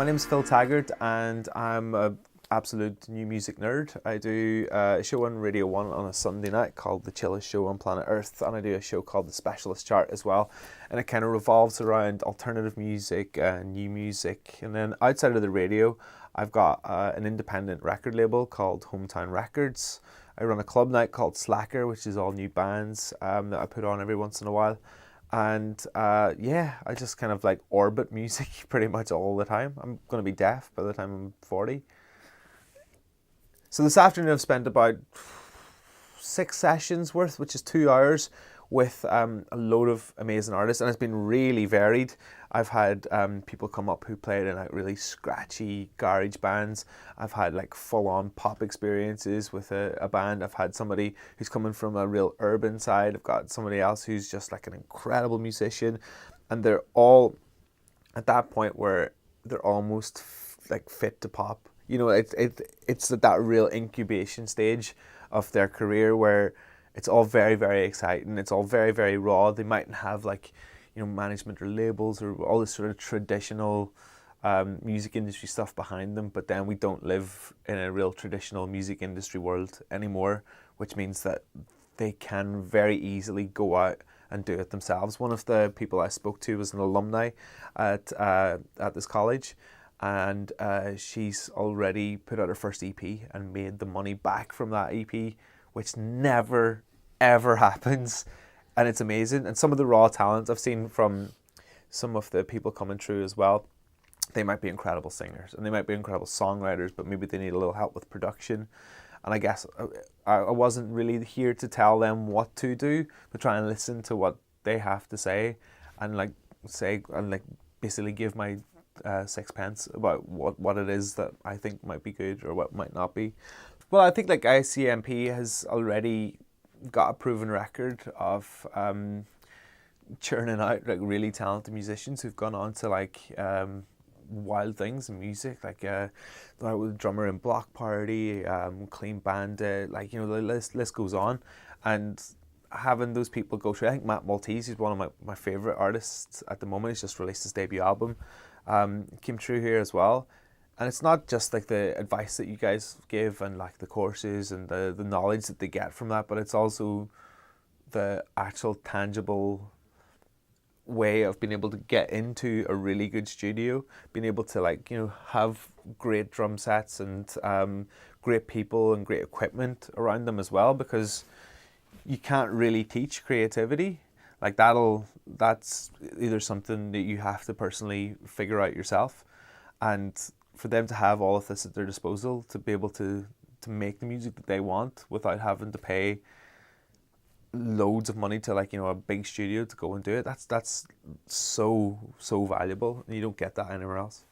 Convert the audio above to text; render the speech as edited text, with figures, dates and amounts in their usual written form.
My name's Phil Taggart and I'm an absolute new music nerd. I do a show on Radio 1 on a Sunday night called The Chillest Show on Planet Earth, and I do a show called The Specialist Chart as well, and it kind of revolves around alternative music and new music. And then outside of the radio, I've got an independent record label called Hometown Records. I run a club night called Slacker, which is all new bands that I put on every once in a while. And yeah, I just kind of like orbit music pretty much all the time. I'm going to be deaf by the time I'm 40. So this afternoon I've spent about 6 sessions worth, which is 2 hours, with a load of amazing artists, and it's been really varied. I've had people come up who played in like really scratchy garage bands. I've had like full-on pop experiences with a band. I've had somebody who's coming from a real urban side. I've got somebody else who's just like an incredible musician, and they're all at that point where they're almost like fit to pop. You know, it's at that real incubation stage of their career where it's all very, very exciting. It's all very, very raw. They mightn't have like, you know, management or labels or all this sort of traditional music industry stuff behind them. But then we don't live in a real traditional music industry world anymore, which means that they can very easily go out and do it themselves. One of the people I spoke to was an alumni at this college. And she's already put out her first EP and made the money back from that EP, which never, ever happens. And it's amazing. And some of the raw talent I've seen from some of the people coming through as well, they might be incredible singers and they might be incredible songwriters, but maybe they need a little help with production. And I guess I wasn't really here to tell them what to do, but try and listen to what they have to say and basically give my 6 pence about what it is that I think might be good or what might not be. Well, I think like ICMP has already got a proven record of churning out like really talented musicians who've gone on to like wild things in music, like the drummer in Block Party, Clean Bandit, like, you know, the list goes on. And having those people go through, I think Matt Maltese, who's one of my favourite artists at the moment, he's just released his debut album, came through here as well. And it's not just like the advice that you guys give and like the courses and the knowledge that they get from that, but it's also the actual tangible way of being able to get into a really good studio, being able to like, you know, have great drum sets and great people and great equipment around them as well, because you can't really teach creativity. Like that's either something that you have to personally figure out yourself, and for them to have all of this at their disposal to be able to make the music that they want without having to pay loads of money to, like, you know, a big studio to go and do it, that's so valuable, and you don't get that anywhere else.